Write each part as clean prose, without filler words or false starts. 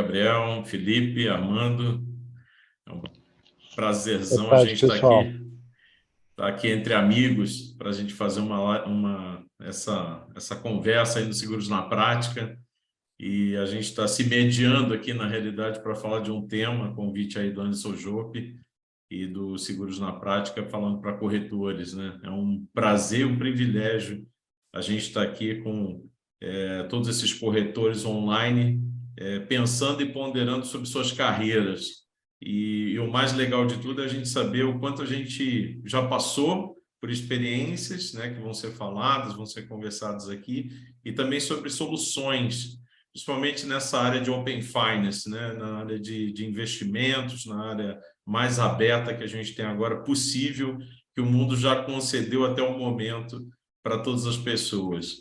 Gabriel, Felipe, Armando. É um Boa prazerzão a tarde, gente estar pessoal. aqui, entre amigos, para a gente fazer essa conversa aí no Seguros na Prática. E a gente está se mediando aqui, na realidade, para falar de um tema, convite aí do Anderson Jope e do Seguros na Prática, falando para corretores, né? É um prazer, um privilégio a gente estar aqui com todos esses corretores online, pensando e ponderando sobre suas carreiras. E o mais legal de tudo é a gente saber o quanto a gente já passou por experiências, né, que vão ser faladas, vão ser conversadas aqui, e também sobre soluções, principalmente nessa área de Open Finance, né, na área de investimentos, na área mais aberta que a gente tem agora possível, que o mundo já concedeu até o momento para todas as pessoas.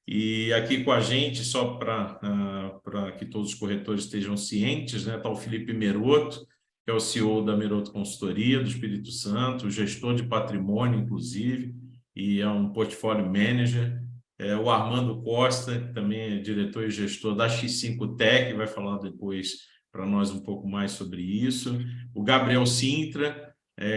E aqui com a gente, só para que todos os corretores estejam cientes, né, está o Felipe Meroto, que é o CEO da Meroto Consultoria do Espírito Santo, gestor de patrimônio, inclusive, e é um portfólio manager. O Armando Costa, que também é diretor e gestor da X5 Tech, vai falar depois para nós um pouco mais sobre isso. O Gabriel Sintra,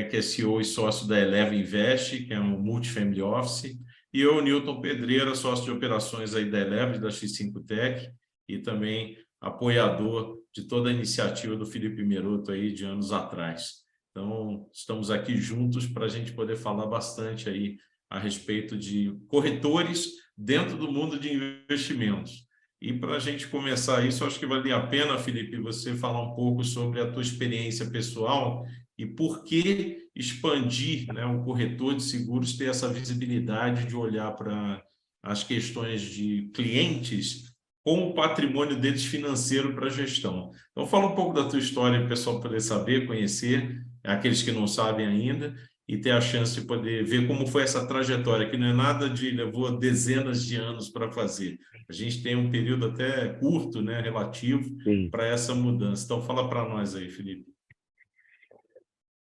que é CEO e sócio da Eleva Invest, que é um multifamily office. E eu, Newton Pedreira, sócio de operações aí da Eleva e da X5 Tech, e também apoiador de toda a iniciativa do Felipe Meroto aí de anos atrás. Então, estamos aqui juntos para a gente poder falar bastante aí a respeito de corretores dentro do mundo de investimentos. E para a gente começar isso, acho que valia a pena, Felipe, você falar um pouco sobre a tua experiência pessoal e por que expandir, né, um corretor de seguros ter essa visibilidade de olhar para as questões de clientes com o patrimônio deles financeiro para a gestão. Então, fala um pouco da tua história para o pessoal poder saber, conhecer, aqueles que não sabem ainda, e ter a chance de poder ver como foi essa trajetória, que não é nada de levou dezenas de anos para fazer. A gente tem um período até curto, né, relativo, Sim. para essa mudança. Então, fala para nós aí, Felipe.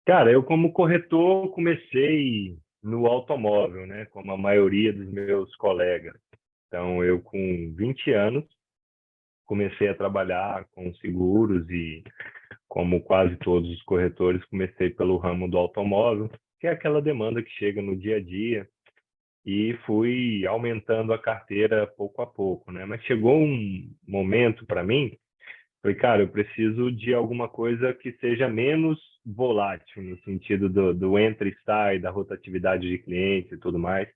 Cara, eu como corretor comecei no automóvel, né? Como a maioria dos meus colegas. Então, eu com 20 anos comecei a trabalhar com seguros e, como quase todos os corretores, comecei pelo ramo do automóvel, que é aquela demanda que chega no dia a dia, e fui aumentando a carteira pouco a pouco, né? Mas chegou um momento para mim. Falei, cara, eu preciso de alguma coisa que seja menos volátil, no sentido do entra e sai, da rotatividade de clientes e tudo mais.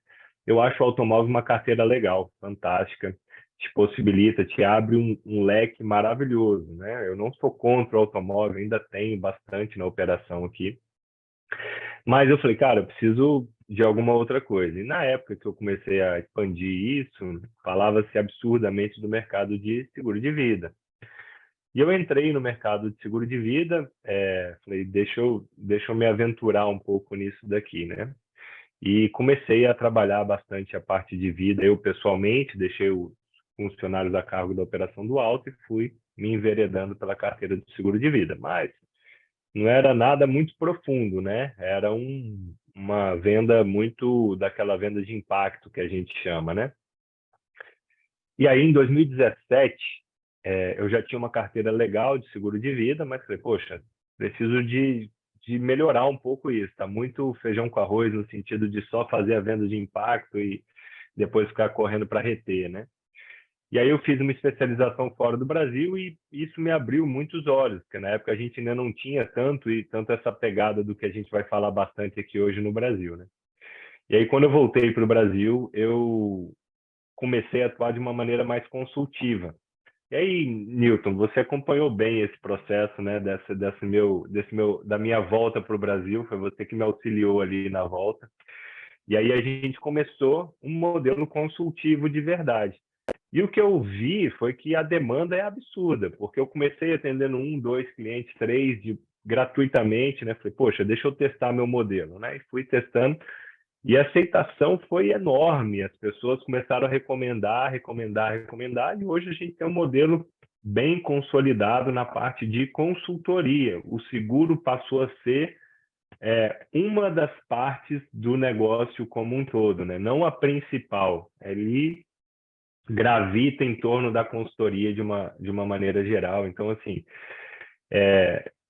Eu acho o automóvel uma carteira legal, fantástica, te possibilita, te abre um leque maravilhoso, né? Eu não sou contra o automóvel, ainda tenho bastante na operação aqui, mas eu falei, cara, eu preciso de alguma outra coisa. E na época que eu comecei a expandir isso, falava-se absurdamente do mercado de seguro de vida. E eu entrei no mercado de seguro de vida, falei, deixa eu me aventurar um pouco nisso daqui, né? E comecei a trabalhar bastante a parte de vida, eu pessoalmente, deixei os funcionários a cargo da operação do auto e fui me enveredando pela carteira de seguro de vida. Mas não era nada muito profundo, né? Era uma venda muito daquela venda de impacto que a gente chama, né? E aí, em 2017, eu já tinha uma carteira legal de seguro de vida, mas falei, poxa, preciso de melhorar um pouco isso. Está muito feijão com arroz no sentido de só fazer a venda de impacto e depois ficar correndo para reter, né? E aí eu fiz uma especialização fora do Brasil e isso me abriu muitos olhos, porque na época a gente ainda não tinha tanto essa pegada do que a gente vai falar bastante aqui hoje no Brasil, né? E aí quando eu voltei para o Brasil, eu comecei a atuar de uma maneira mais consultiva. E aí, Newton, você acompanhou bem esse processo, né, da minha volta para o Brasil, foi você que me auxiliou ali na volta. E aí a gente começou um modelo consultivo de verdade. E o que eu vi foi que a demanda é absurda, porque eu comecei atendendo um, dois clientes, três, gratuitamente, né? Falei, poxa, deixa eu testar meu modelo, né? E fui testando. E a aceitação foi enorme. As pessoas começaram a recomendar, recomendar, recomendar, e hoje a gente tem um modelo bem consolidado na parte de consultoria. O seguro passou a ser uma das partes do negócio como um todo, né? Não a principal. Ali gravita em torno da consultoria de uma maneira geral. Então, assim,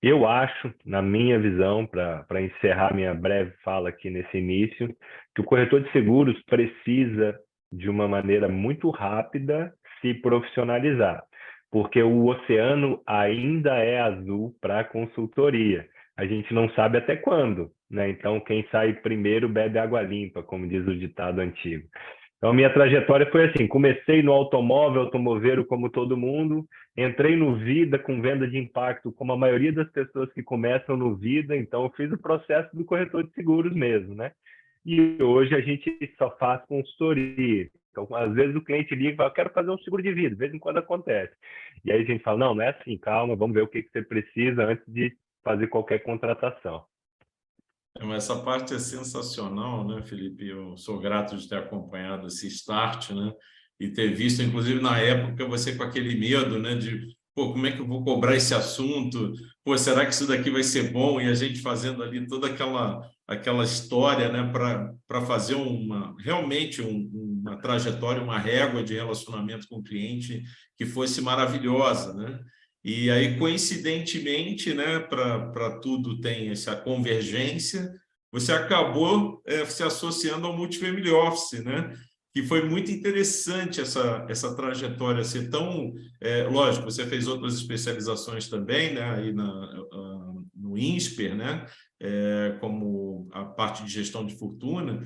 eu acho, na minha visão, para encerrar minha breve fala aqui nesse início, que o corretor de seguros precisa, de uma maneira muito rápida, se profissionalizar, porque o oceano ainda é azul para a consultoria. A gente não sabe até quando, né? Então, quem sai primeiro bebe água limpa, como diz o ditado antigo. Então, minha trajetória foi assim: comecei no automóvel, automoveiro, como todo mundo, entrei no Vida com venda de impacto, como a maioria das pessoas que começam no Vida, então eu fiz o processo do corretor de seguros mesmo, né? E hoje a gente só faz consultoria. Então, às vezes o cliente liga e fala: eu quero fazer um seguro de vida, de vez em quando acontece. E aí a gente fala: não, não é assim, calma, vamos ver o que você precisa antes de fazer qualquer contratação. Mas essa parte é sensacional, né, Felipe? Eu sou grato de ter acompanhado esse start, né? E ter visto, inclusive, na época, você com aquele medo, né? De, pô, como é que eu vou cobrar esse assunto? Pô, será que isso daqui vai ser bom? E a gente fazendo ali toda aquela história, né? Para fazer realmente uma trajetória, uma régua de relacionamento com o cliente que fosse maravilhosa, né? E aí, coincidentemente, né, para tudo tem essa convergência, você acabou se associando ao Multifamily Office, né? Que foi muito interessante essa trajetória ser tão... lógico, você fez outras especializações também, né? Aí no INSPER, né? Como a parte de gestão de fortuna.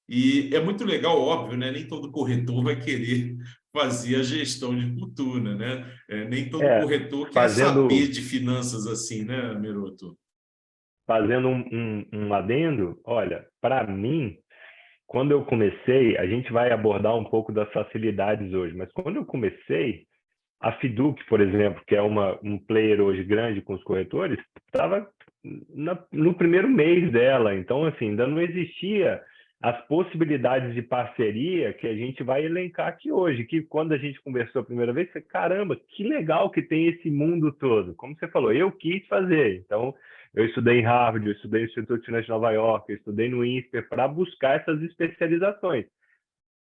E é muito legal, óbvio, né? Nem todo corretor vai querer fazer a gestão de fortuna, né? Nem todo É, corretor quer saber fazendo, de finanças assim, né, Meroto? fazendo um adendo, olha, para mim, quando eu comecei, a gente vai abordar um pouco das facilidades hoje, mas quando eu comecei, a Fiduc, por exemplo, que é um player hoje grande com os corretores, estava no primeiro mês dela. Então, assim, ainda não existia as possibilidades de parceria que a gente vai elencar aqui hoje, que quando a gente conversou a primeira vez, você, caramba, que legal que tem esse mundo todo. Como você falou, eu quis fazer. Então, eu estudei em Harvard, eu estudei no Instituto de Finanças de Nova York, eu estudei no INSPER para buscar essas especializações.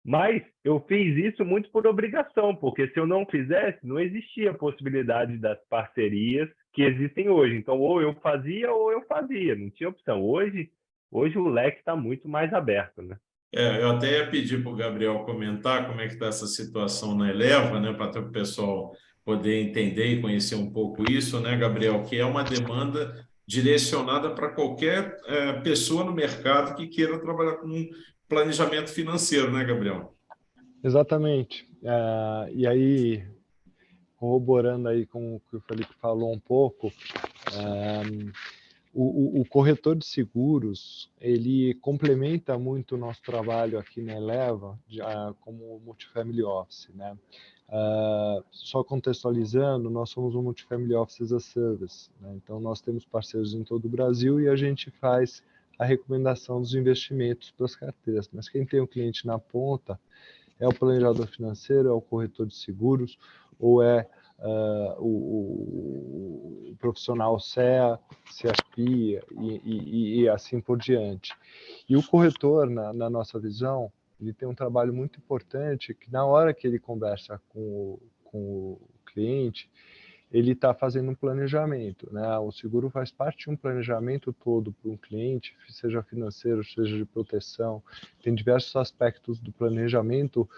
Mas eu fiz isso muito por obrigação, porque se eu não fizesse, não existia a possibilidade das parcerias que existem hoje. Então, ou eu fazia, não tinha opção. Hoje o leque está muito mais aberto, né? Eu até ia pedir para o Gabriel comentar como é que está essa situação na Eleva, né, para o pessoal poder entender e conhecer um pouco isso, né, Gabriel, que é uma demanda direcionada para qualquer pessoa no mercado que queira trabalhar com planejamento financeiro, né, Gabriel? Exatamente. E aí, corroborando aí com o que o Felipe falou um pouco, o corretor de seguros, ele complementa muito o nosso trabalho aqui na Eleva, como Multifamily Office, né? Só contextualizando, nós somos um Multifamily Office as a Service, né? Então, nós temos parceiros em todo o Brasil e a gente faz a recomendação dos investimentos para as carteiras. Mas quem tem o cliente na ponta é o planejador financeiro, é o corretor de seguros, ou é o profissional CEA, CFP e assim por diante. E o corretor, na nossa visão, ele tem um trabalho muito importante que na hora que ele conversa com o cliente, ele está fazendo um planejamento, né? O seguro faz parte de um planejamento todo para um cliente, seja financeiro, seja de proteção. Tem diversos aspectos do planejamento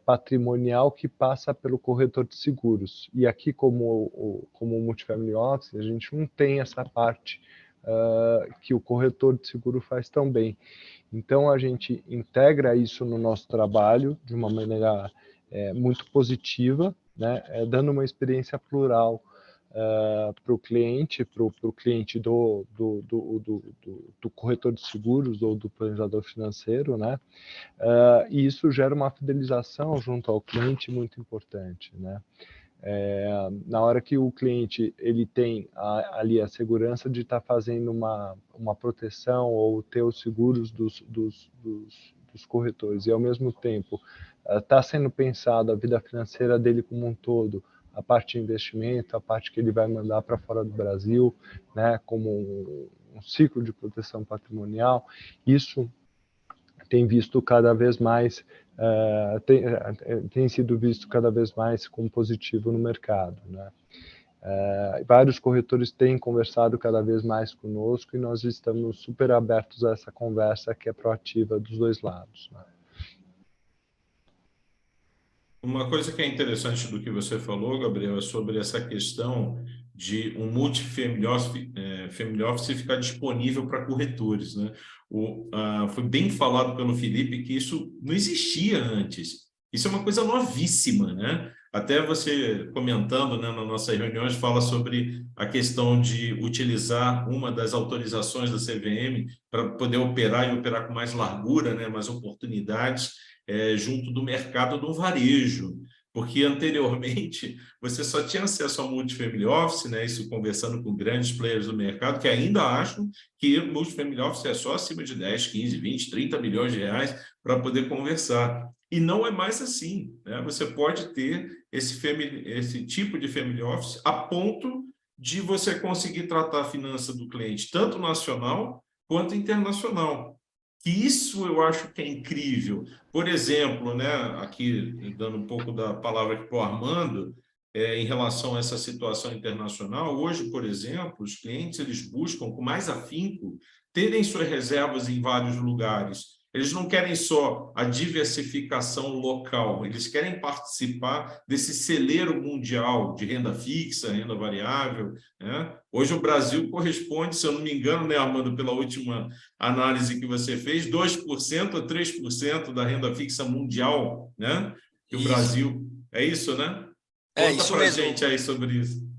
patrimonial que passa pelo corretor de seguros. E aqui, como o Multifamily Office, a gente não tem essa parte que o corretor de seguro faz tão bem. Então, a gente integra isso no nosso trabalho de uma maneira muito positiva, né, dando uma experiência plural para o cliente do corretor de seguros ou do planejador financeiro, né? E isso gera uma fidelização junto ao cliente muito importante, né? Na hora que o cliente ele tem ali a segurança de estar fazendo uma proteção ou ter os seguros dos corretores e ao mesmo tempo está sendo pensado a vida financeira dele como um todo, a parte de investimento, a parte que ele vai mandar para fora do Brasil, né, como um ciclo de proteção patrimonial, isso tem visto cada vez mais tem sido visto cada vez mais como positivo no mercado, né? Vários corretores têm conversado cada vez mais conosco e nós estamos super abertos a essa conversa que é proativa dos dois lados, né? Uma coisa que é interessante do que você falou, Gabriel, é sobre essa questão de um multifamily office, family office ficar disponível para corretores, né? Foi bem falado pelo Felipe que isso não existia antes. Isso é uma coisa novíssima, né? Até você comentando, né, nas nossas reuniões, fala sobre a questão de utilizar uma das autorizações da CVM para poder operar e operar com mais largura, né, mais oportunidades junto do mercado do varejo, porque anteriormente você só tinha acesso ao multifamily office, né? Isso conversando com grandes players do mercado, que ainda acham que multifamily office é só acima de 10, 15, 20, 30 milhões de reais para poder conversar. E não é mais assim, né? Você pode ter esse tipo de family office a ponto de você conseguir tratar a finança do cliente, tanto nacional quanto internacional. Que isso eu acho que é incrível. Por exemplo, né, aqui dando um pouco da palavra aqui para o Armando, em relação a essa situação internacional, hoje, por exemplo, os clientes eles buscam com mais afinco terem suas reservas em vários lugares. Eles não querem só a diversificação local, eles querem participar desse celeiro mundial de renda fixa, renda variável, né? Hoje o Brasil corresponde, se eu não me engano, né, Armando, pela última análise que você fez, 2% a 3% da renda fixa mundial, né? Que o Isso. Brasil... É isso, né? É Conta isso para a mesmo. gente aí sobre isso.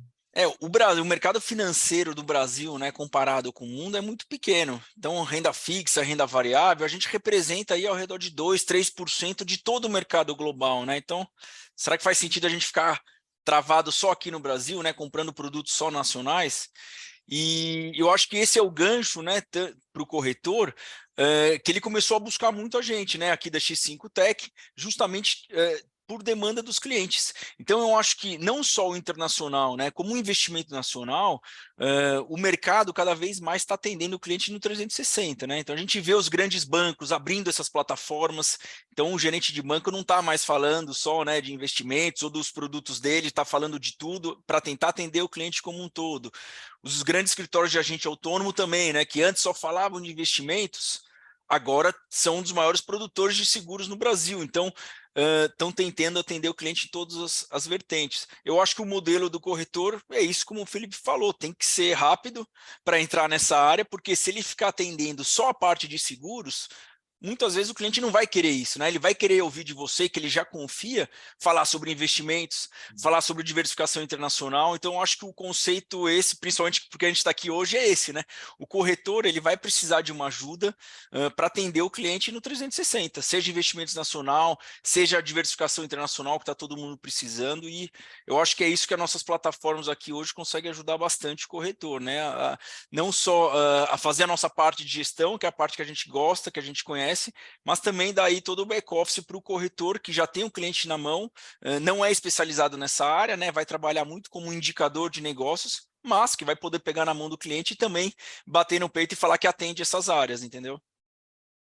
O mercado financeiro do Brasil, né, comparado com o mundo, é muito pequeno. Então, renda fixa, renda variável, a gente representa aí ao redor de 2, 3% de todo o mercado global, né? Então, será que faz sentido a gente ficar travado só aqui no Brasil, né, comprando produtos só nacionais? E eu acho que esse é o gancho, né, para o corretor, que ele começou a buscar muito a gente, né, aqui da X5 Tech, justamente por demanda dos clientes. Então, eu acho que não só o internacional, né, como o investimento nacional, o mercado cada vez mais está atendendo o cliente no 360, né? Então, a gente vê os grandes bancos abrindo essas plataformas. Então, o gerente de banco não está mais falando só, né, de investimentos ou dos produtos dele, está falando de tudo para tentar atender o cliente como um todo. Os grandes escritórios de agente autônomo também, né, que antes só falavam de investimentos, agora são um dos maiores produtores de seguros no Brasil. Então, estão tentando atender o cliente em todas as vertentes. Eu acho que o modelo do corretor é isso, como o Felipe falou, tem que ser rápido para entrar nessa área, porque se ele ficar atendendo só a parte de seguros, muitas vezes o cliente não vai querer isso, né? Ele vai querer ouvir de você, que ele já confia, falar sobre investimentos, falar sobre diversificação internacional. Então, eu acho que o conceito esse, principalmente porque a gente está aqui hoje, é esse, né? O corretor ele vai precisar de uma ajuda para atender o cliente no 360, seja investimentos nacional, seja a diversificação internacional que está todo mundo precisando. E eu acho que é isso que as nossas plataformas aqui hoje conseguem ajudar bastante o corretor, né? Não só a fazer a nossa parte de gestão, que é a parte que a gente gosta, que a gente conhece, mas também daí todo o back-office para o corretor que já tem um cliente na mão, não é especializado nessa área, né? Vai trabalhar muito como um indicador de negócios, mas que vai poder pegar na mão do cliente e também bater no peito e falar que atende essas áreas, entendeu?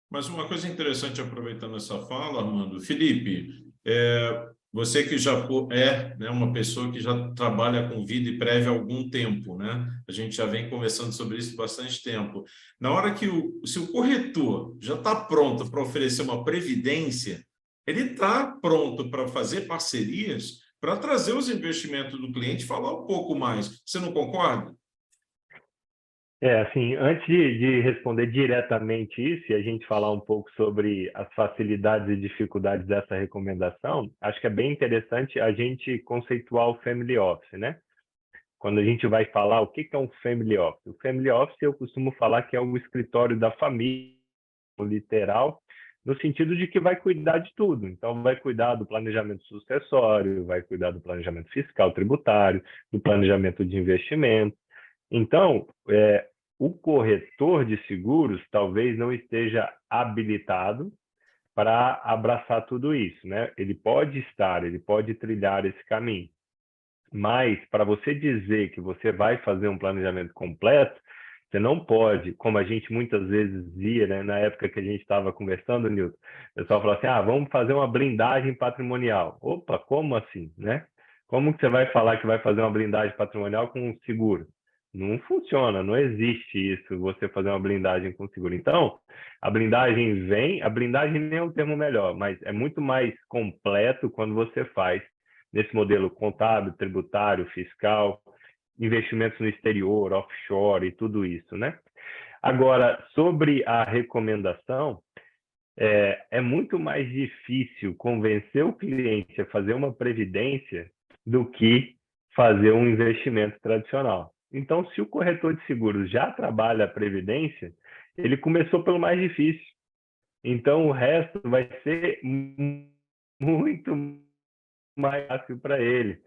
Mas uma coisa interessante, aproveitando essa fala, Armando, Felipe, você que já né, uma pessoa que já trabalha com vida e prévia há algum tempo, né? A gente já vem conversando sobre isso há bastante tempo. Na hora que se o corretor já está pronto para oferecer uma previdência, ele está pronto para fazer parcerias para trazer os investimentos do cliente e falar um pouco mais. Você não concorda? Assim, antes de responder diretamente isso e a gente falar um pouco sobre as facilidades e dificuldades dessa recomendação, acho que é bem interessante a gente conceituar o Family Office, né? Quando a gente vai falar o que é um Family Office. O Family Office eu costumo falar que é o escritório da família, literal, no sentido de que vai cuidar de tudo. Então, vai cuidar do planejamento sucessório, vai cuidar do planejamento fiscal, tributário, do planejamento de investimento. Então, o corretor de seguros talvez não esteja habilitado para abraçar tudo isso, né? Ele pode trilhar esse caminho. Mas, para você dizer que você vai fazer um planejamento completo, Você não pode, como a gente muitas vezes via, né, na época que a gente estava conversando, Nilton, o pessoal falou assim, vamos fazer uma blindagem patrimonial. Opa, como assim, né? Como que você vai falar que vai fazer uma blindagem patrimonial com um seguro? Não funciona, não existe isso, você fazer uma blindagem com seguro. Então, a blindagem nem é um termo melhor, mas é muito mais completo quando você faz nesse modelo contábil, tributário, fiscal, investimentos no exterior, offshore e tudo isso, né? Agora, sobre a recomendação, é muito mais difícil convencer o cliente a fazer uma previdência do que fazer um investimento tradicional. Então, se o corretor de seguros já trabalha a previdência, ele começou pelo mais difícil. Então, o resto vai ser muito mais fácil para ele.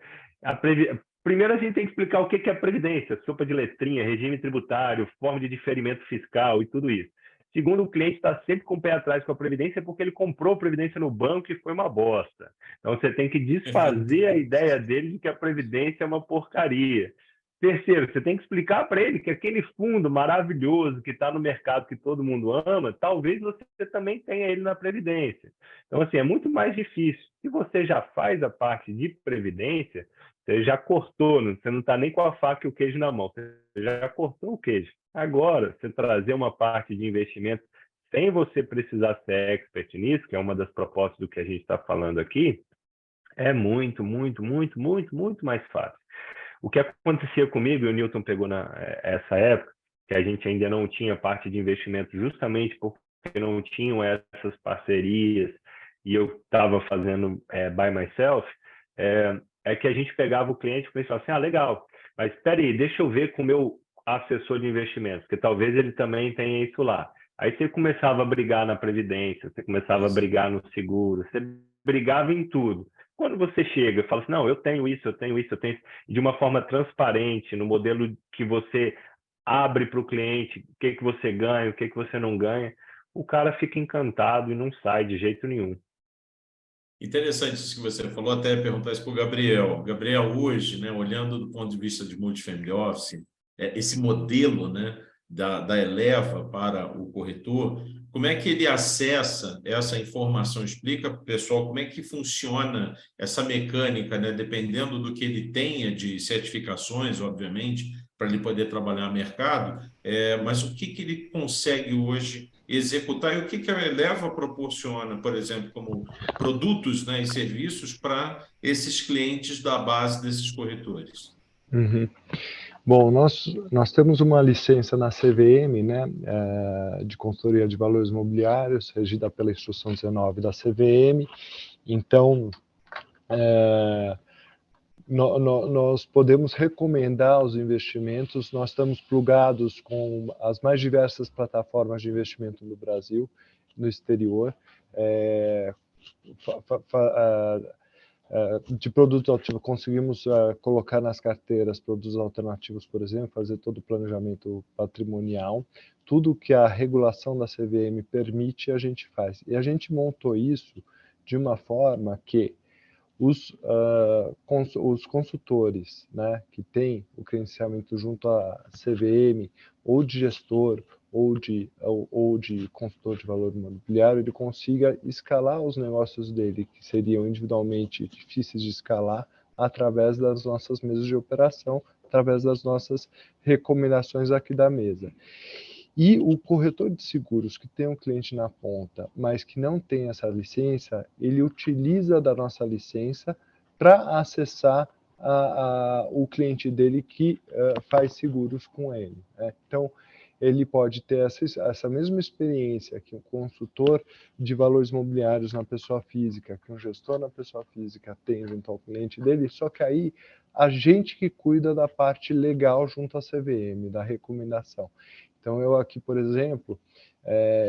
Primeiro, a gente tem que explicar o que é a previdência, sopa de letrinha, regime tributário, forma de diferimento fiscal e tudo isso. Segundo, o cliente está sempre com o pé atrás com a previdência porque ele comprou a previdência no banco e foi uma bosta. Então, você tem que desfazer a ideia dele de que a previdência é uma porcaria. Terceiro, você tem que explicar para ele que aquele fundo maravilhoso que está no mercado que todo mundo ama, talvez você também tenha ele na previdência. Então, assim, é muito mais difícil. Se você já faz a parte de previdência, você já cortou, você não está nem com a faca e o queijo na mão, você já cortou o queijo. Agora, você trazer uma parte de investimento sem você precisar ser expert nisso, que é uma das propostas do que a gente está falando aqui, é muito, muito, muito, muito, muito mais fácil. O que acontecia comigo, e o Nilton pegou essa época, que a gente ainda não tinha parte de investimento justamente porque não tinham essas parcerias e eu estava fazendo by myself, é que a gente pegava o cliente e falava assim, legal, mas espera aí, deixa eu ver com o meu assessor de investimentos, porque talvez ele também tenha isso lá. Aí você começava a brigar na previdência, você começava a brigar no seguro, você brigava em tudo. Quando você chega e fala assim, não, eu tenho isso, eu tenho isso, eu tenho isso, de uma forma transparente, no modelo que você abre para o cliente, o que você ganha, o que você não ganha, o cara fica encantado e não sai de jeito nenhum. Interessante isso que você falou, até perguntar isso para o Gabriel. Gabriel, hoje, né, olhando do ponto de vista de multifamily office, esse modelo, né, da Eleva para o corretor, como é que ele acessa essa informação? Explica para o pessoal como é que funciona essa mecânica, né, dependendo do que ele tenha de certificações, obviamente, para ele poder trabalhar no mercado, mas o que ele consegue hoje executar e o que a Eleva proporciona, por exemplo, como produtos, né, e serviços para esses clientes da base desses corretores. Uhum. Bom, nós temos uma licença na CVM, né, de consultoria de valores imobiliários, regida pela Instrução 19 da CVM. Então, nós podemos recomendar os investimentos, nós estamos plugados com as mais diversas plataformas de investimento no Brasil, no exterior, de produtos alternativos, conseguimos colocar nas carteiras produtos alternativos, por exemplo, fazer todo o planejamento patrimonial, tudo que a regulação da CVM permite, a gente faz. E a gente montou isso de uma forma que os consultores, né, que têm o credenciamento junto à CVM, ou de gestor, ou de consultor de valor imobiliário, ele consiga escalar os negócios dele, que seriam individualmente difíceis de escalar, através das nossas mesas de operação, através das nossas recomendações aqui da mesa. E o corretor de seguros que tem um cliente na ponta, mas que não tem essa licença, ele utiliza da nossa licença para acessar o cliente dele que faz seguros com ele, né? Então, ele pode ter essa mesma experiência que um consultor de valores imobiliários na pessoa física, que um gestor na pessoa física tem junto ao cliente dele, só que aí a gente que cuida da parte legal junto à CVM, da recomendação. Então, eu aqui, por exemplo,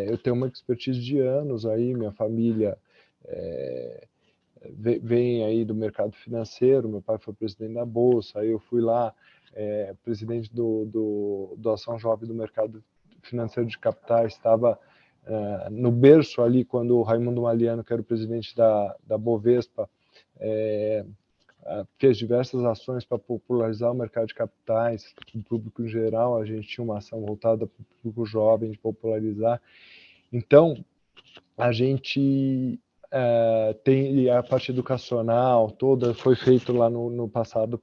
eu tenho uma expertise de anos aí, minha família vem aí do mercado financeiro, meu pai foi presidente da Bolsa, aí eu fui lá, presidente do Ação Jovem do mercado financeiro de capitais, estava no berço ali quando o Raimundo Maliano, que era o presidente da Bovespa, fez diversas ações para popularizar o mercado de capitais, para o público em geral. A gente tinha uma ação voltada para o público jovem, de popularizar. Então, a gente tem a parte educacional toda, foi feito lá no passado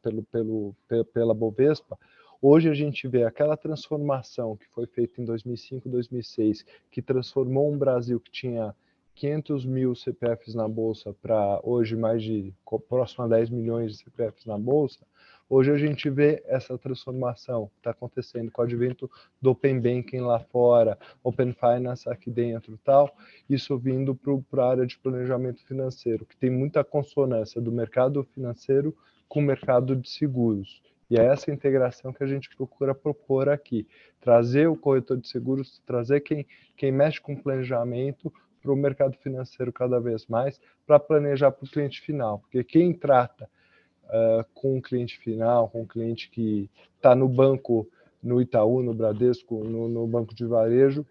pela Bovespa. Hoje a gente vê aquela transformação que foi feita em 2005, 2006, que transformou um Brasil que tinha 500 mil CPFs na Bolsa para hoje próximo a 10 milhões de CPFs na Bolsa. Hoje a gente vê essa transformação que está acontecendo com o advento do Open Banking lá fora, Open Finance aqui dentro e tal, isso vindo para a área de planejamento financeiro, que tem muita consonância do mercado financeiro com o mercado de seguros. E é essa integração que a gente procura propor aqui, trazer o corretor de seguros, trazer quem mexe com planejamento para o mercado financeiro cada vez mais, para planejar para o cliente final, porque quem trata com o cliente final, com o cliente que está no banco, no Itaú, no Bradesco, no banco de varejo,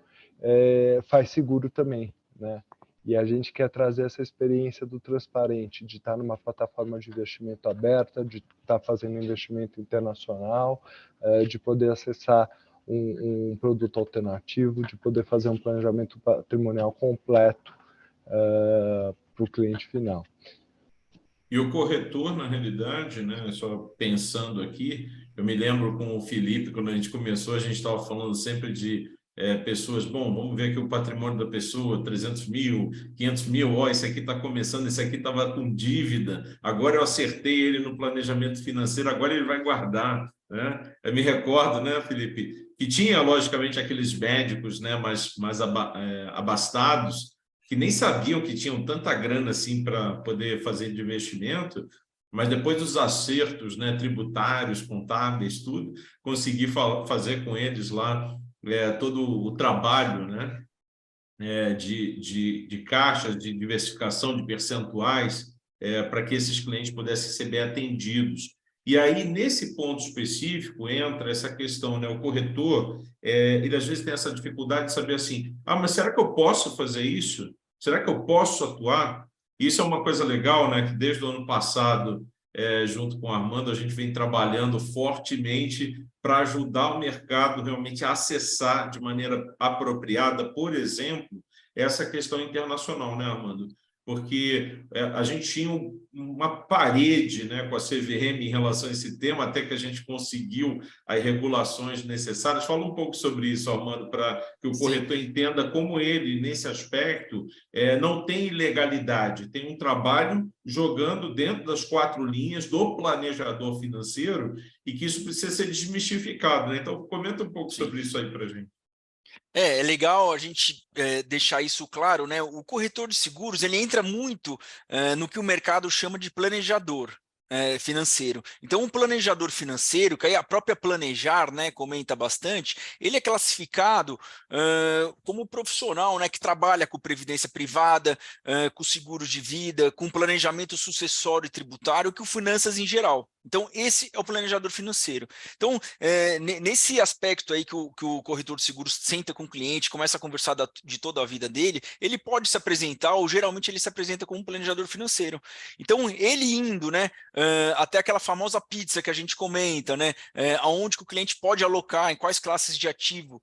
faz seguro também, né? E a gente quer trazer essa experiência do transparente, de estar numa plataforma de investimento aberta, de estar fazendo investimento internacional, de poder acessar um produto alternativo, de poder fazer um planejamento patrimonial completo para o cliente final. E o corretor, na realidade, né, só pensando aqui, eu me lembro com o Felipe, quando a gente começou, a gente estava falando sempre de pessoas, bom, vamos ver aqui o patrimônio da pessoa, 300 mil, 500 mil, ó, esse aqui está começando, esse aqui estava com dívida, agora eu acertei ele no planejamento financeiro, agora ele vai guardar, né? Eu me recordo, né, Felipe, que tinha, logicamente, aqueles médicos, né, mais abastados, que nem sabiam que tinham tanta grana assim para poder fazer de investimento, mas depois dos acertos, né, tributários, contábeis, tudo, consegui fazer com eles lá todo o trabalho, né, de caixas, de diversificação de percentuais, para que esses clientes pudessem ser bem atendidos. E aí, nesse ponto específico, entra essa questão, né? O corretor, ele às vezes tem essa dificuldade de saber assim, mas será que eu posso fazer isso? Será que eu posso atuar? Isso é uma coisa legal, né? Que desde o ano passado, junto com o Armando, a gente vem trabalhando fortemente para ajudar o mercado realmente a acessar de maneira apropriada, por exemplo, essa questão internacional, né, Armando? Porque a gente tinha uma parede, né, com a CVM em relação a esse tema, até que a gente conseguiu as regulações necessárias. Fala um pouco sobre isso, Armando, para que o corretor entenda como ele, nesse aspecto, não tem ilegalidade, tem um trabalho jogando dentro das 4 linhas do planejador financeiro e que isso precisa ser desmistificado, né? Então, comenta um pouco sobre isso aí para a gente. É legal a gente deixar isso claro, né? O corretor de seguros, ele entra muito no que o mercado chama de planejador financeiro. Então, um planejador financeiro, que aí a própria Planejar, né, comenta bastante, ele é classificado como profissional, né, que trabalha com previdência privada, com seguros de vida, com planejamento sucessório e tributário, que o finanças em geral. Então, esse é o planejador financeiro. Então, nesse aspecto aí que o corretor de seguros senta com o cliente, começa a conversar de toda a vida dele, ele pode se apresentar, ou geralmente ele se apresenta como um planejador financeiro. Então, ele indo, né, até aquela famosa pizza que a gente comenta, né, aonde que o cliente pode alocar, em quais classes de ativo,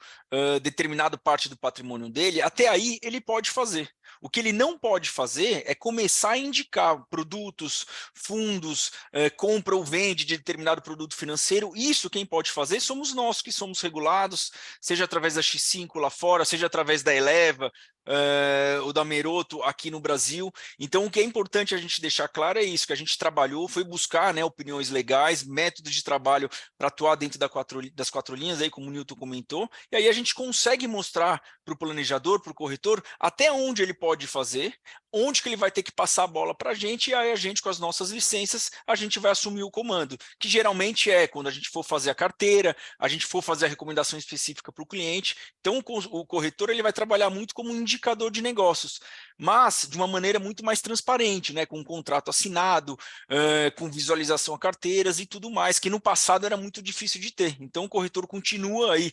determinada parte do patrimônio dele, até aí ele pode fazer. O que ele não pode fazer é começar a indicar produtos, fundos, compra ou vende de determinado produto financeiro. Isso quem pode fazer somos nós que somos regulados, seja através da X5 lá fora, seja através da Eleva, ou da Meroto aqui no Brasil. Então, o que é importante a gente deixar claro é isso, que a gente trabalhou, foi buscar, né, opiniões legais, métodos de trabalho para atuar dentro das 4 linhas, aí, como o Newton comentou, e aí a gente consegue mostrar para o planejador, para o corretor, até onde ele pode fazer, onde que ele vai ter que passar a bola para a gente, e aí a gente, com as nossas licenças, a gente vai assumir o comando, que geralmente é quando a gente for fazer a carteira, a gente for fazer a recomendação específica para o cliente. Então, o corretor ele vai trabalhar muito como um indicador de negócios, mas de uma maneira muito mais transparente, né, com um contrato assinado, com visualização a carteiras e tudo mais, que no passado era muito difícil de ter. Então, o corretor continua aí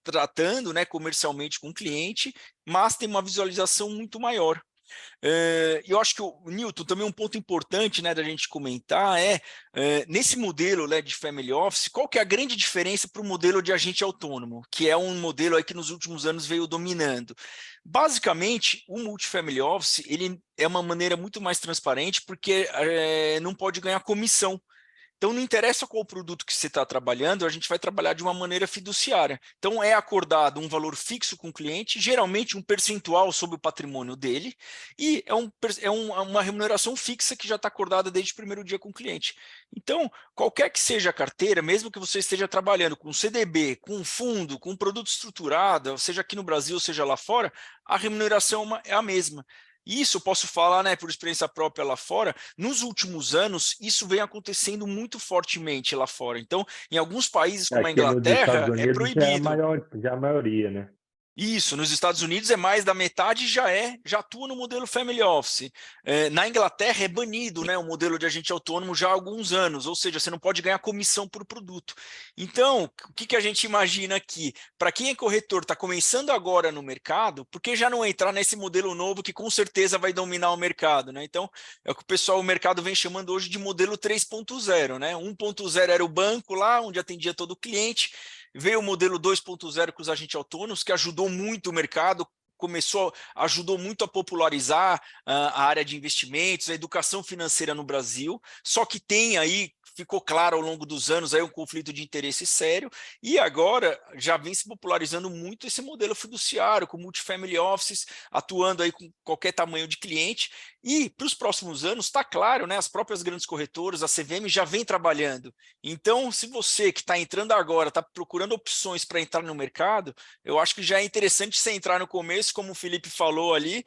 tratando, né, comercialmente com o cliente, mas tem uma visualização muito maior. Eu acho que, Newton, também um ponto importante, né, da gente comentar nesse modelo, né, de Family Office, qual que é a grande diferença para o modelo de agente autônomo, que é um modelo aí que nos últimos anos veio dominando. Basicamente, o Multifamily Office ele é uma maneira muito mais transparente porque não pode ganhar comissão. Então, não interessa qual produto que você está trabalhando, a gente vai trabalhar de uma maneira fiduciária. Então, é acordado um valor fixo com o cliente, geralmente um percentual sobre o patrimônio dele, e uma remuneração fixa que já está acordada desde o primeiro dia com o cliente. Então, qualquer que seja a carteira, mesmo que você esteja trabalhando com CDB, com fundo, com produto estruturado, seja aqui no Brasil, seja lá fora, a remuneração é a mesma. Isso eu posso falar, né, por experiência própria lá fora, nos últimos anos, isso vem acontecendo muito fortemente lá fora. Então, em alguns países como a Aqui nos Estados Inglaterra, é Unidos proibido. já é a maioria, né? Isso, nos Estados Unidos é mais da metade, já atua no modelo Family Office. Na Inglaterra é banido, né, o modelo de agente autônomo já há alguns anos, ou seja, você não pode ganhar comissão por produto. Então, o que a gente imagina aqui? Para quem é corretor, está começando agora no mercado, por que já não entrar nesse modelo novo que com certeza vai dominar o mercado, né? Então, é o que o mercado vem chamando hoje de modelo 3.0, né? 1.0 era o banco lá, onde atendia todo o cliente. Veio o modelo 2.0 com os agentes autônomos, que ajudou muito o mercado, ajudou muito a popularizar a área de investimentos, a educação financeira no Brasil, só que tem aí, ficou claro ao longo dos anos, aí um conflito de interesse sério, e agora já vem se popularizando muito esse modelo fiduciário, com multifamily offices, atuando aí com qualquer tamanho de cliente, e para os próximos anos, está claro, né, as próprias grandes corretoras, a CVM já vem trabalhando. Então, se você que está entrando agora, está procurando opções para entrar no mercado, eu acho que já é interessante você entrar no começo, como o Felipe falou ali,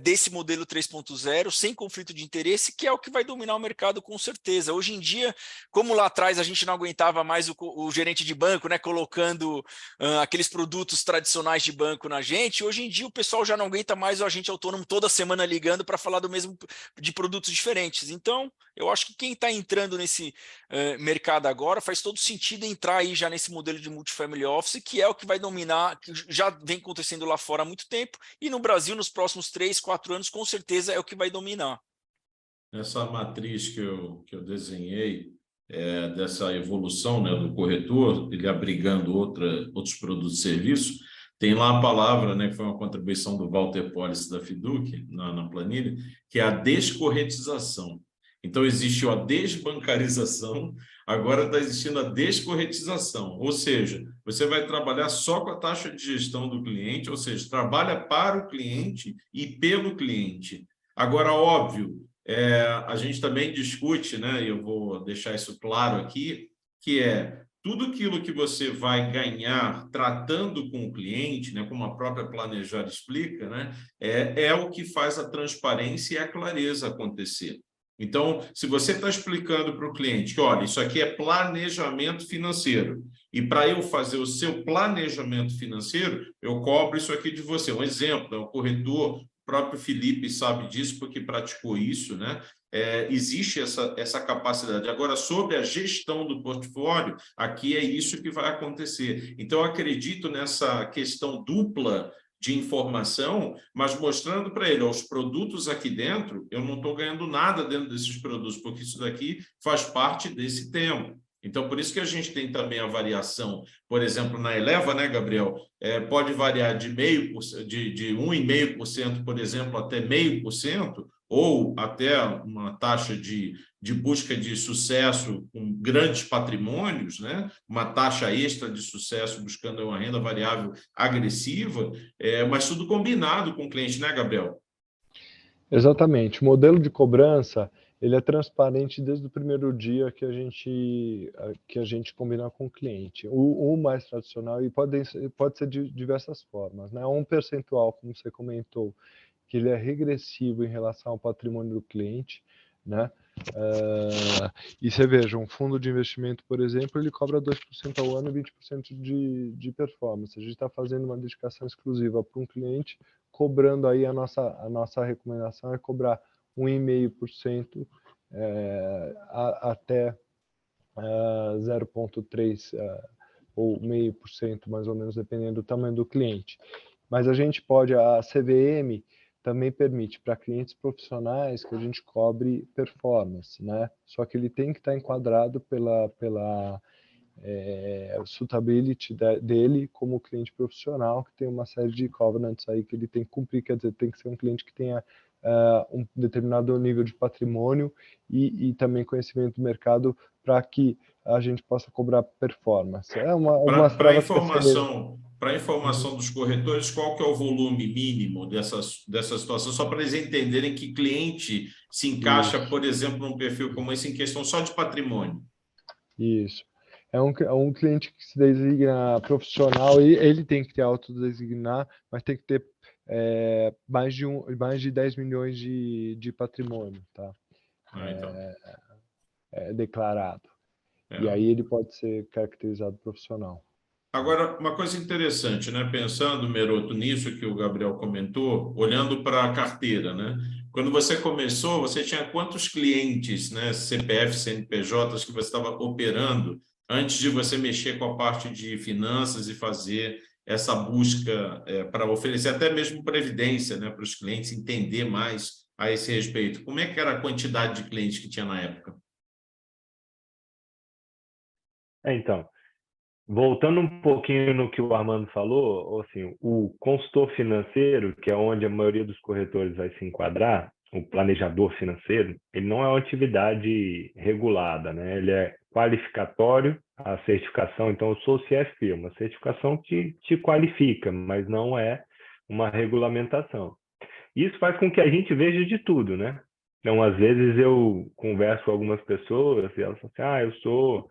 desse modelo 3.0, sem conflito de interesse, que é o que vai dominar o mercado com certeza. Hoje em dia, como lá atrás a gente não aguentava mais o gerente de banco, né, colocando aqueles produtos tradicionais de banco na gente, hoje em dia o pessoal já não aguenta mais o agente autônomo toda semana ligando para falar do mesmo de produtos diferentes. Então, eu acho que quem está entrando nesse mercado agora faz todo sentido entrar aí já nesse modelo de multifamily office, que é o que vai dominar, que já vem acontecendo lá fora há muito tempo, e no Brasil, nos próximos 3, 4 anos, com certeza é o que vai dominar. Essa matriz que eu desenhei, dessa evolução, né, do corretor, ele abrigando outros produtos e serviços, tem lá a palavra, né, que foi uma contribuição do Walter Policy da Fiduc, na planilha, que é a descorretização. Então, existiu a desbancarização, agora está existindo a descorretização, ou seja, você vai trabalhar só com a taxa de gestão do cliente, ou seja, trabalha para o cliente e pelo cliente. Agora, óbvio, a gente também discute, né, e eu vou deixar isso claro aqui, que é tudo aquilo que você vai ganhar tratando com o cliente, né, como a própria Planejar explica, né, é o que faz a transparência e a clareza acontecer. Então, se você está explicando para o cliente que, olha, isso aqui é planejamento financeiro, e para eu fazer o seu planejamento financeiro, eu cobro isso aqui de você. Um exemplo, o corretor, o próprio Felipe sabe disso porque praticou isso, né? Existe essa capacidade. Agora, sobre a gestão do portfólio, aqui é isso que vai acontecer. Então, eu acredito nessa questão dupla de informação, mas mostrando para ele, os produtos aqui dentro, eu não estou ganhando nada dentro desses produtos, porque isso daqui faz parte desse tema. Então, por isso que a gente tem também a variação, por exemplo, na Eleva, né, Gabriel? Pode variar de 1,5%, por exemplo, até 0,5%, ou até uma taxa de busca de sucesso com grandes patrimônios, né? Uma taxa extra de sucesso buscando uma renda variável agressiva, mas tudo combinado com o cliente, né, Gabriel? Exatamente. O modelo de cobrança, ele é transparente desde o primeiro dia que a gente combinar com o cliente. O mais tradicional, e pode ser de diversas formas, né? Um percentual, como você comentou, que ele é regressivo em relação ao patrimônio do cliente, né? E você veja, um fundo de investimento, por exemplo, ele cobra 2% ao ano e 20% de performance. A gente está fazendo uma dedicação exclusiva para um cliente, cobrando aí a nossa recomendação é cobrar 1,5% até 0,3% ou 0,5% mais ou menos, dependendo do tamanho do cliente. Mas a gente pode, a CVM também permite para clientes profissionais que a gente cobre performance, né? Só que ele tem que estar enquadrado pela suitability dele como cliente profissional, que tem uma série de covenants aí que ele tem que cumprir, quer dizer, tem que ser um cliente que tenha um determinado nível de patrimônio e também conhecimento do mercado para que a gente possa cobrar performance. Algumas Para travas que para informação dos corretores, qual que é o volume mínimo dessa situação, só para eles entenderem que cliente se encaixa, Isso. por exemplo, num perfil como esse em questão só de patrimônio. Isso. É um cliente que se designa profissional e ele tem que ter autodesignar, mas tem que ter mais de 10 milhões de patrimônio, tá? Então. Declarado. É. E aí ele pode ser caracterizado profissional. Agora, uma coisa interessante, né? Pensando, Meroto, nisso que o Gabriel comentou, olhando para a carteira, né? Quando você começou, você tinha quantos clientes, né? CPF, CNPJs que você estava operando antes de você mexer com a parte de finanças e fazer essa busca para oferecer até mesmo previdência, né? Para os clientes entender mais a esse respeito. Como é que era a quantidade de clientes que tinha na época? Então, voltando um pouquinho no que o Armando falou, assim, o consultor financeiro, que é onde a maioria dos corretores vai se enquadrar, o planejador financeiro, ele não é uma atividade regulada, né? Ele é qualificatório, a certificação, então eu sou CFP, uma certificação que te qualifica, mas não é uma regulamentação. Isso faz com que a gente veja de tudo, né? Então, às vezes eu converso com algumas pessoas e elas falam assim, eu sou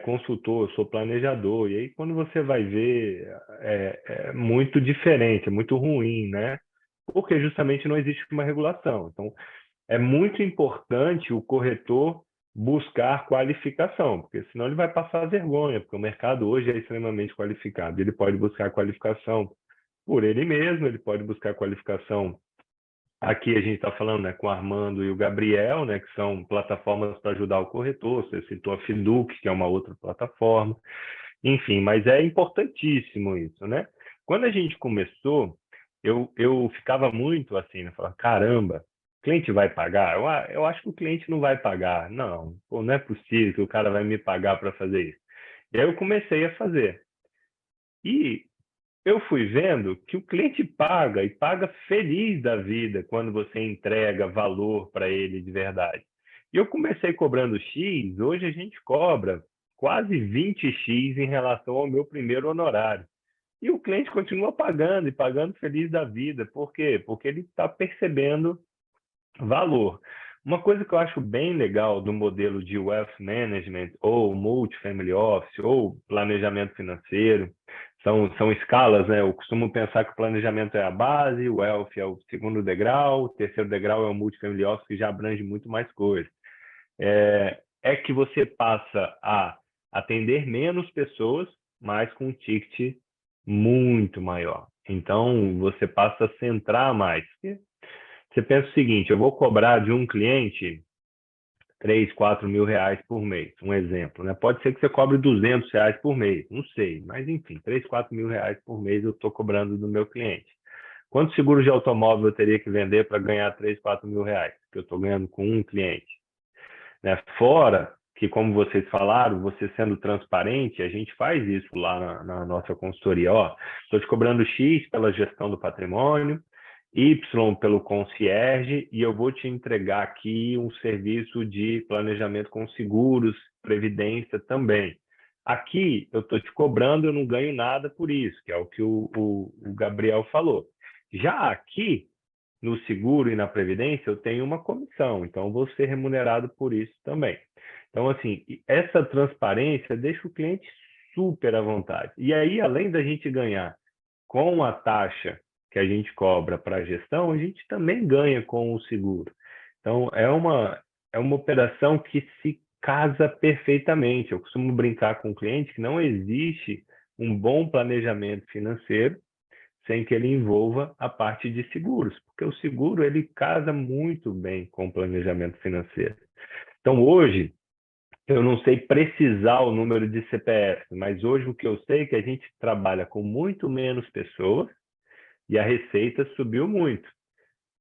consultor, eu sou planejador. E aí, quando você vai ver, é muito diferente, é muito ruim, né? Porque justamente não existe uma regulação. Então, é muito importante o corretor buscar qualificação, porque senão ele vai passar vergonha, porque o mercado hoje é extremamente qualificado. Ele pode buscar qualificação por ele mesmo, ele pode buscar qualificação. Aqui a gente está falando, né, com o Armando e o Gabriel, né, que são plataformas para ajudar o corretor. Você citou a Fiduc, que é uma outra plataforma. Enfim, mas é importantíssimo isso, né? Quando a gente começou, eu ficava muito assim, né? Falava, caramba, o cliente vai pagar? Eu acho que o cliente não vai pagar. Não, pô, não é possível que o cara vai me pagar para fazer isso. E aí eu comecei a fazer. E eu fui vendo que o cliente paga e paga feliz da vida quando você entrega valor para ele de verdade. E eu comecei cobrando X, hoje a gente cobra quase 20x em relação ao meu primeiro honorário. E o cliente continua pagando e pagando feliz da vida. Por quê? Porque ele está percebendo valor. Uma coisa que eu acho bem legal do modelo de Wealth Management, ou Multifamily Office, ou planejamento financeiro, são escalas, né? Eu costumo pensar que o planejamento é a base, o Wealth é o segundo degrau, o terceiro degrau é o Multifamily Office, que já abrange muito mais coisas. É que você passa a atender menos pessoas, mas com um ticket muito maior. Então, você passa a centrar mais. Você pensa o seguinte, eu vou cobrar de um cliente 3, 4 mil reais por mês, um exemplo, né? Pode ser que você cobre 200 reais por mês, não sei, mas enfim, 3, 4 mil reais por mês eu estou cobrando do meu cliente. Quantos seguros de automóvel eu teria que vender para ganhar 3, 4 mil reais? Que eu estou ganhando com um cliente. Né? Fora que, como vocês falaram, você sendo transparente, a gente faz isso lá na nossa consultoria. Estou te cobrando X pela gestão do patrimônio, Y pelo concierge, e eu vou te entregar aqui um serviço de planejamento com seguros, previdência também. Aqui eu estou te cobrando, eu não ganho nada por isso, que é o que o Gabriel falou. Já aqui, no seguro e na previdência, eu tenho uma comissão, então eu vou ser remunerado por isso também. Então, assim, essa transparência deixa o cliente super à vontade. E aí, além da gente ganhar com a taxa que a gente cobra para a gestão, a gente também ganha com o seguro. Então, é uma operação que se casa perfeitamente. Eu costumo brincar com o cliente que não existe um bom planejamento financeiro sem que ele envolva a parte de seguros, porque o seguro ele casa muito bem com o planejamento financeiro. Então, hoje, eu não sei precisar o número de CPF, mas hoje o que eu sei é que a gente trabalha com muito menos pessoas e a receita subiu muito.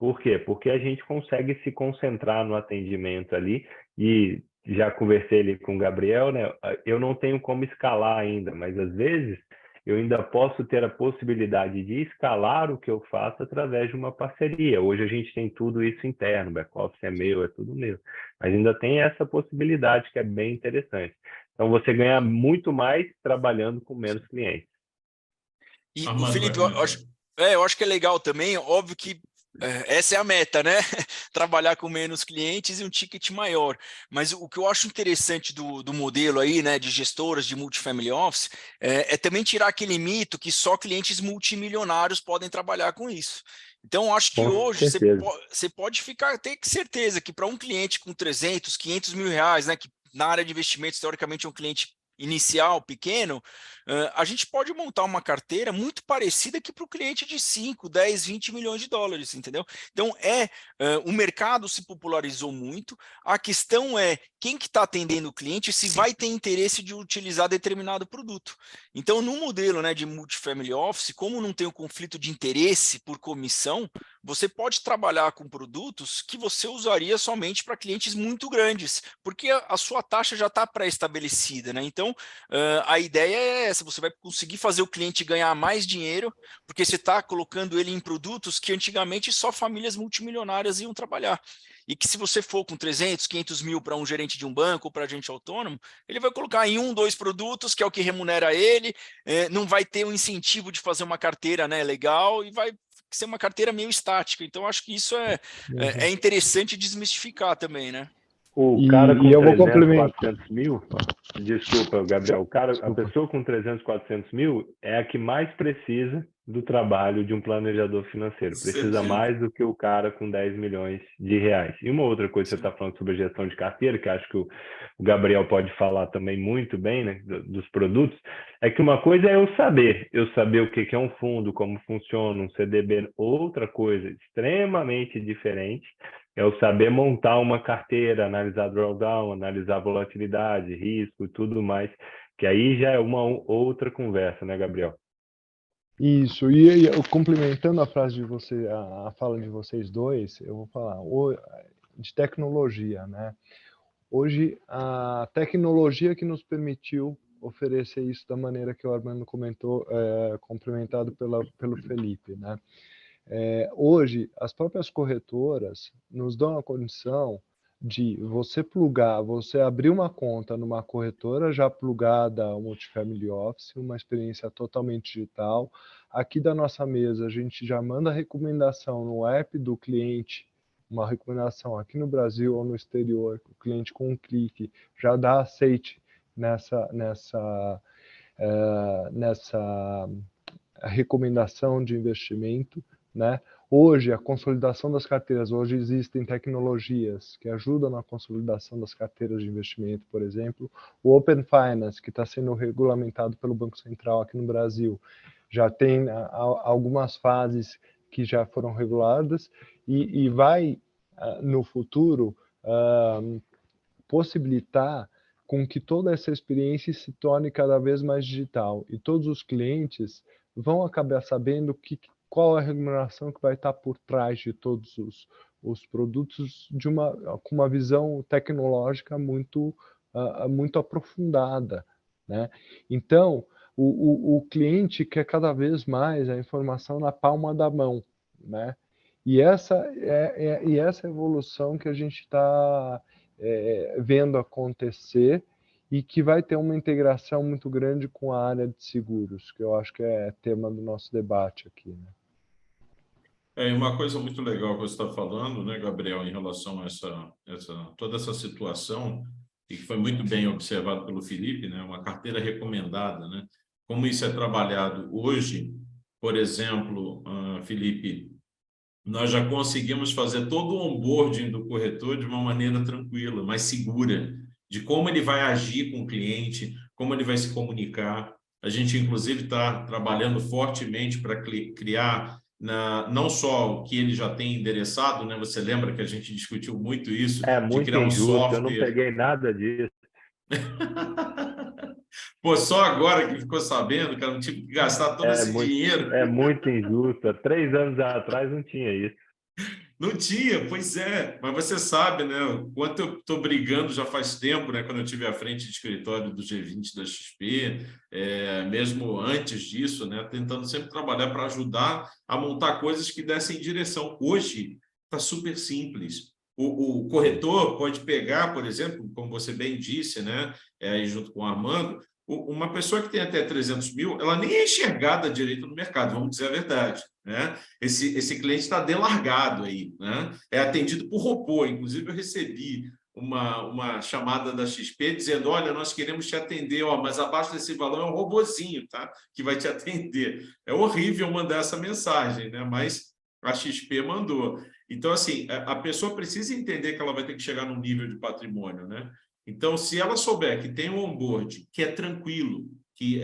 Por quê? Porque a gente consegue se concentrar no atendimento ali, e já conversei ali com o Gabriel, né? Eu não tenho como escalar ainda, mas às vezes eu ainda posso ter a possibilidade de escalar o que eu faço através de uma parceria. Hoje a gente tem tudo isso interno, back-office é meu, é tudo meu. Mas ainda tem essa possibilidade que é bem interessante. Então você ganha muito mais trabalhando com menos clientes. E o Armando vai Felipe, comentar. eu acho que é legal também, óbvio que essa é a meta, né? Trabalhar com menos clientes e um ticket maior. Mas o que eu acho interessante do modelo aí, né, de gestoras de multifamily office, é também tirar aquele mito que só clientes multimilionários podem trabalhar com isso. Então, eu acho que Com hoje certeza. você pode ter certeza que para um cliente com 300, 500 mil reais, né, que na área de investimentos, teoricamente, é um cliente inicial, pequeno, a gente pode montar uma carteira muito parecida que para o cliente de 5, 10, 20 milhões de dólares, entendeu? Então, o mercado se popularizou muito, a questão é quem que está atendendo o cliente, se vai ter interesse de utilizar determinado produto. Então, no modelo, né, de multifamily office, como não tem o conflito de interesse por comissão, você pode trabalhar com produtos que você usaria somente para clientes muito grandes, porque a sua taxa já está pré-estabelecida, né? Então, a ideia é essa, você vai conseguir fazer o cliente ganhar mais dinheiro, porque você está colocando ele em produtos que antigamente só famílias multimilionárias iam trabalhar. E que se você for com 300, 500 mil para um gerente de um banco ou para agente autônomo, ele vai colocar em 1, 2 produtos, que é o que remunera ele, não vai ter um incentivo de fazer uma carteira, né, legal, e vai ser uma carteira meio estática. Então, acho que isso é interessante desmistificar também, né? O cara E com eu vou 300, complementar. 400 mil, desculpa, Gabriel, a Desculpa. pessoa com 300, 400 mil é a que mais precisa do trabalho de um planejador financeiro. Precisa Certeza. mais do que o cara com 10 milhões de reais. E uma outra coisa que você está falando sobre a gestão de carteira, que acho que o Gabriel pode falar também muito bem, né, dos produtos, é que uma coisa é eu saber o que é um fundo, como funciona um CDB. Outra coisa extremamente diferente é o saber montar uma carteira, analisar drawdown, analisar volatilidade, risco e tudo mais, que aí já é uma outra conversa, né, Gabriel? Isso, e eu, complementando a frase de você, a fala de vocês dois, eu vou falar de tecnologia, né? Hoje, a tecnologia que nos permitiu oferecer isso da maneira que o Armando comentou, complementado pelo Felipe, né? Hoje, as próprias corretoras nos dão a condição de você abrir uma conta numa corretora já plugada ao Multifamily Office, uma experiência totalmente digital. Aqui da nossa mesa, a gente já manda recomendação no app do cliente, uma recomendação aqui no Brasil ou no exterior, o cliente com um clique já dá aceite nessa recomendação de investimento, né? Hoje, a consolidação das carteiras, hoje existem tecnologias que ajudam na consolidação das carteiras de investimento, por exemplo, o Open Finance, que está sendo regulamentado pelo Banco Central aqui no Brasil, já tem algumas fases que já foram reguladas e vai, no futuro, possibilitar com que toda essa experiência se torne cada vez mais digital e todos os clientes vão acabar sabendo qual é a remuneração que vai estar por trás de todos os produtos com uma visão tecnológica muito aprofundada, né? Então, o cliente quer cada vez mais a informação na palma da mão, né? E essa evolução que a gente está vendo acontecer e que vai ter uma integração muito grande com a área de seguros, que eu acho que é tema do nosso debate aqui, né? E uma coisa muito legal que você está falando, né, Gabriel, em relação a toda essa situação, e que foi muito bem observado pelo Felipe, né, uma carteira recomendada, né? Como isso é trabalhado hoje, por exemplo, Felipe, nós já conseguimos fazer todo o onboarding do corretor de uma maneira tranquila, mais segura, de como ele vai agir com o cliente, como ele vai se comunicar. A gente, inclusive, está trabalhando fortemente para criar não só o que ele já tem endereçado, né? Você lembra que a gente discutiu muito isso, É de muito criar um injusto, eu não software. peguei nada disso. Pô, só agora que ficou sabendo, cara, não tive que gastar todo esse dinheiro. É muito injusto. Há 3 anos atrás não tinha isso. Não tinha, pois é. Mas você sabe, né? O quanto eu estou brigando já faz tempo, né? Quando eu tive à frente de escritório do G20 da XP, mesmo antes disso, né? Tentando sempre trabalhar para ajudar a montar coisas que dessem direção. Hoje está super simples. O corretor pode pegar, por exemplo, como você bem disse, né? Aí junto com o Armando, uma pessoa que tem até 300 mil, ela nem é enxergada direito no mercado, vamos dizer a verdade, né? Esse cliente está delargado aí, né? É atendido por robô. Inclusive, eu recebi uma chamada da XP dizendo: olha, nós queremos te atender, ó, mas abaixo desse valor é um robozinho, tá? Que vai te atender. É horrível mandar essa mensagem, né? Mas a XP mandou. Então, assim, a pessoa precisa entender que ela vai ter que chegar num nível de patrimônio, né? Então, se ela souber que tem um onboard, que é tranquilo, que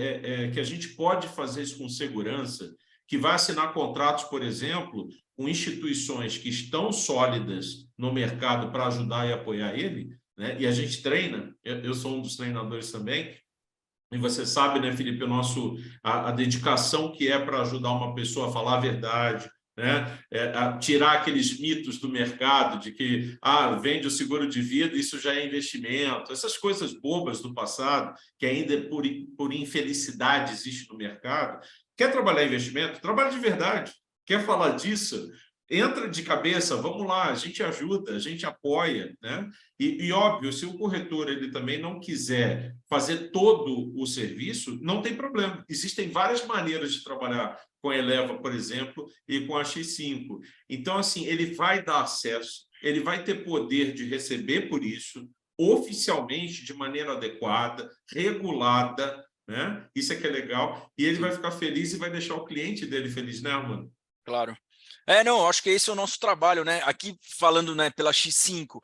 a gente pode fazer isso com segurança, que vai assinar contratos, por exemplo, com instituições que estão sólidas no mercado para ajudar e apoiar ele, né? E a gente treina, eu sou um dos treinadores também, e você sabe, né, Felipe, a dedicação que é para ajudar uma pessoa a falar a verdade, né? A tirar aqueles mitos do mercado de que vende o seguro de vida, isso já é investimento, essas coisas bobas do passado, que ainda por infelicidade existe no mercado. Quer trabalhar investimento? Trabalha de verdade. Quer falar disso? Entra de cabeça, vamos lá, a gente ajuda, a gente apoia, né? E óbvio, se o corretor ele também não quiser fazer todo o serviço, não tem problema. Existem várias maneiras de trabalhar com a Eleva, por exemplo, e com a X5. Então, assim, ele vai dar acesso, ele vai ter poder de receber por isso, oficialmente, de maneira adequada, regulada, né? Isso é que é legal. E ele vai ficar feliz e vai deixar o cliente dele feliz, né, Armando? Claro. Não, acho que esse é o nosso trabalho, né? Aqui falando, né, pela X5,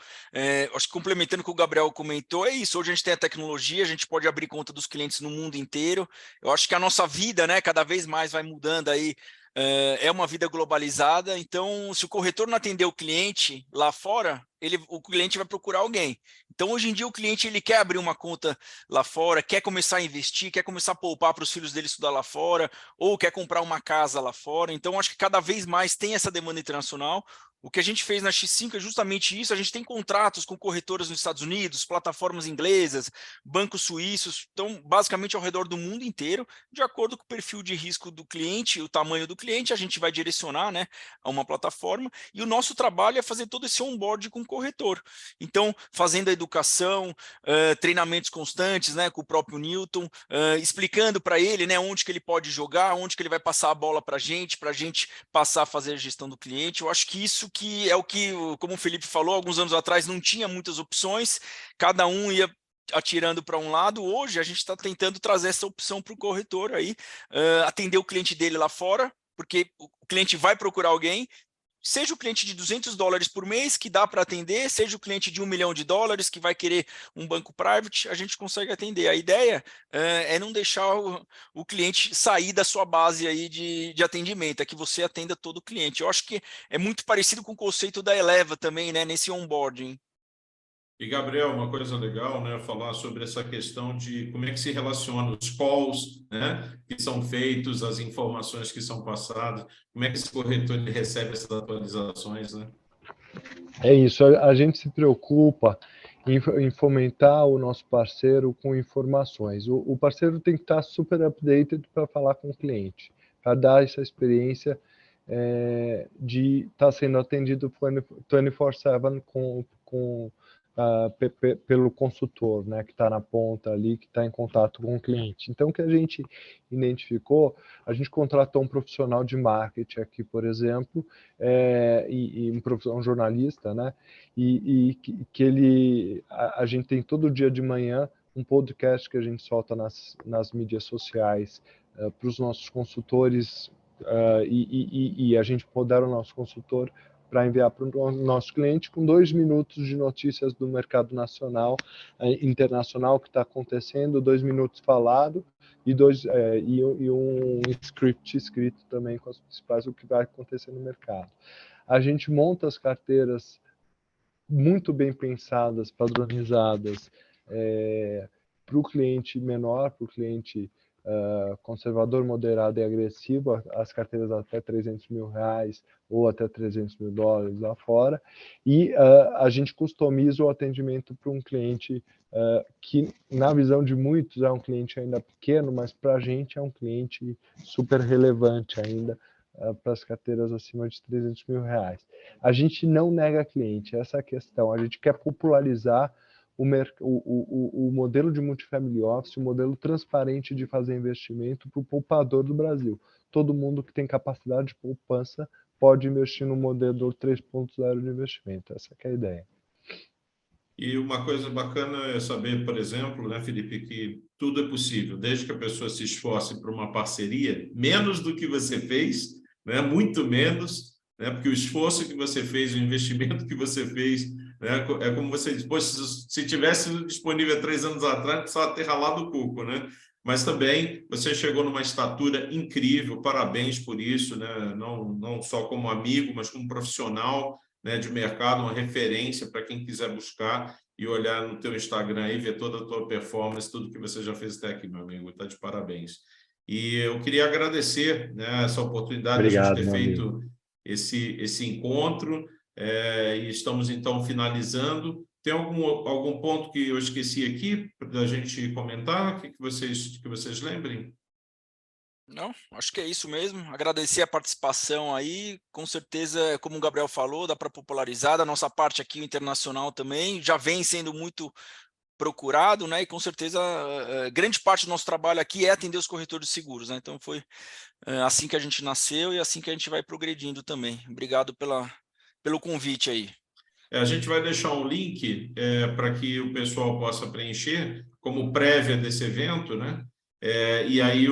acho que complementando o que o Gabriel comentou, é isso. Hoje a gente tem a tecnologia, a gente pode abrir conta dos clientes no mundo inteiro. Eu acho que a nossa vida, né, cada vez mais vai mudando aí. É uma vida globalizada, então se o corretor não atender o cliente lá fora, o cliente vai procurar alguém. Então hoje em dia o cliente ele quer abrir uma conta lá fora, quer começar a investir, quer começar a poupar para os filhos dele estudar lá fora, ou quer comprar uma casa lá fora. Então acho que cada vez mais tem essa demanda internacional. O que a gente fez na X5 é justamente isso. A gente tem contratos com corretoras nos Estados Unidos, plataformas inglesas, bancos suíços, então basicamente ao redor do mundo inteiro, de acordo com o perfil de risco do cliente, o tamanho do cliente, a gente vai direcionar, né, a uma plataforma, e o nosso trabalho é fazer todo esse onboard com o corretor. Então, fazendo a educação, treinamentos constantes, né, com o próprio Newton, explicando para ele, né, onde que ele pode jogar, onde que ele vai passar a bola para a gente passar a fazer a gestão do cliente. Eu acho que isso que é o que, como o Felipe falou, alguns anos atrás não tinha muitas opções, cada um ia atirando para um lado. Hoje a gente está tentando trazer essa opção para o corretor aí, atender o cliente dele lá fora, porque o cliente vai procurar alguém, seja o cliente de $200 por mês que dá para atender, seja o cliente de $1 milhão que vai querer um banco private, a gente consegue atender. A ideia é não deixar o cliente sair da sua base aí de atendimento, é que você atenda todo o cliente. Eu acho que é muito parecido com o conceito da Eleva também, né, nesse onboarding. E, Gabriel, uma coisa legal, né, falar sobre essa questão de como é que se relaciona os calls, né, que são feitos, as informações que são passadas, como é que esse corretor ele recebe essas atualizações, né? É isso, a gente se preocupa em fomentar o nosso parceiro com informações. O parceiro tem que estar super updated para falar com o cliente, para dar essa experiência de estar sendo atendido 24/7 pelo consultor, né, que está na ponta ali, que está em contato com o cliente. Então, o que a gente identificou, a gente contratou um profissional de marketing aqui, por exemplo, e um jornalista, né, e que a gente tem todo dia de manhã um podcast que a gente solta nas mídias sociais para os nossos consultores, e a gente empodera o nosso consultor para enviar para o nosso cliente com 2 minutos de notícias do mercado nacional, internacional que está acontecendo, 2 minutos falado e um script escrito também com as principais o que vai acontecer no mercado. A gente monta as carteiras muito bem pensadas, padronizadas, para o cliente menor, para o cliente conservador, moderado e agressivo, as carteiras até R$300 mil ou até $300 mil lá fora, e a gente customiza o atendimento para um cliente que, na visão de muitos, é um cliente ainda pequeno, mas para a gente é um cliente super relevante ainda, para as carteiras acima de R$300 mil. A gente não nega cliente, essa é a questão. A gente quer popularizar o modelo de multifamily office, o modelo transparente de fazer investimento para o poupador do Brasil. Todo mundo que tem capacidade de poupança pode investir no modelo 3.0 de investimento. Essa que é a ideia. E uma coisa bacana é saber, por exemplo, né, Felipe, que tudo é possível, desde que a pessoa se esforce para uma parceria, menos do que você fez, né, muito menos, né, porque o esforço que você fez, o investimento que você fez, né, é como você diz, poxa, se tivesse disponível há 3 anos atrás, precisava ter ralado o coco, né? Mas também você chegou numa estatura incrível, parabéns por isso, né? Não só como amigo, mas como profissional, né, de mercado, uma referência para quem quiser buscar e olhar no teu Instagram e ver toda a tua performance, tudo que você já fez até aqui, meu amigo. Está de parabéns. E eu queria agradecer, né, essa oportunidade de a gente ter feito esse encontro, e estamos, então, finalizando. Tem algum ponto que eu esqueci aqui da gente comentar, que vocês lembrem? Não, acho que é isso mesmo. Agradecer a participação aí. Com certeza, como o Gabriel falou, dá para popularizar. Da nossa parte aqui, o internacional também já vem sendo muito procurado, né? E com certeza, grande parte do nosso trabalho aqui é atender os corretores de seguros, né? Então foi assim que a gente nasceu e assim que a gente vai progredindo também. Obrigado pelo convite aí. A gente vai deixar um link para que o pessoal possa preencher como prévia desse evento, né? E aí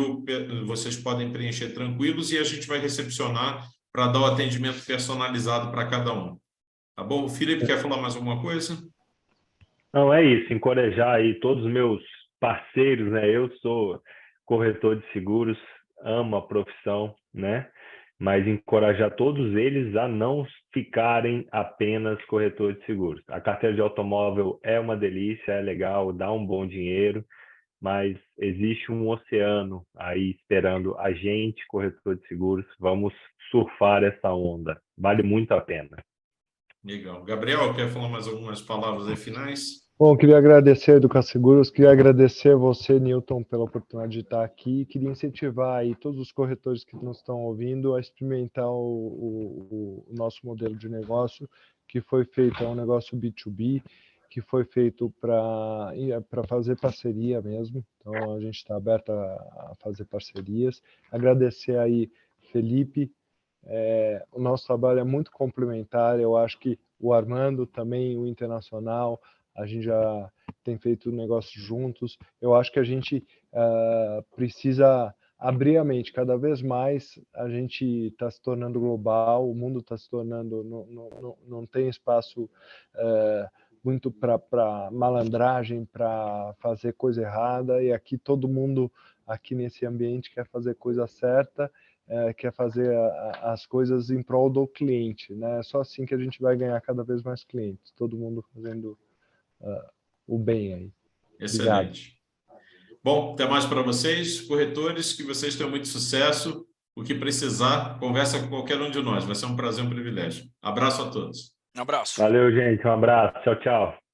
vocês podem preencher tranquilos e a gente vai recepcionar para dar o atendimento personalizado para cada um. Tá bom? O Felipe quer falar mais alguma coisa? Não, é isso, encorajar aí todos os meus parceiros, né? Eu sou corretor de seguros, amo a profissão, né? Mas encorajar todos eles a não ficarem apenas corretores de seguros. A carteira de automóvel é uma delícia, é legal, dá um bom dinheiro, mas existe um oceano aí esperando a gente, corretor de seguros. Vamos surfar essa onda. Vale muito a pena. Legal. Gabriel, quer falar mais algumas palavras aí finais? Bom, queria agradecer a Educaseguros, queria agradecer a você, Newton, pela oportunidade de estar aqui, queria incentivar aí todos os corretores que nos estão ouvindo a experimentar o nosso modelo de negócio, que foi feito, é um negócio B2B, que foi feito para fazer parceria mesmo, então a gente está aberto a fazer parcerias. Agradecer aí, Felipe, o nosso trabalho é muito complementar, eu acho que o Armando também, o Internacional, a gente já tem feito negócios juntos. Eu acho que a gente precisa abrir a mente. Cada vez mais a gente está se tornando global, o mundo está se tornando... Não tem espaço muito para malandragem, para fazer coisa errada, e aqui todo mundo, aqui nesse ambiente, quer fazer coisa certa, quer fazer as coisas em prol do cliente, né? É só assim que a gente vai ganhar cada vez mais clientes, todo mundo fazendo o bem aí. Excelente. Obrigado. Bom, até mais para vocês, corretores, que vocês tenham muito sucesso. O que precisar, conversa com qualquer um de nós. Vai ser um prazer, um privilégio. Abraço a todos. Um abraço. Valeu, gente. Um abraço. Tchau, tchau.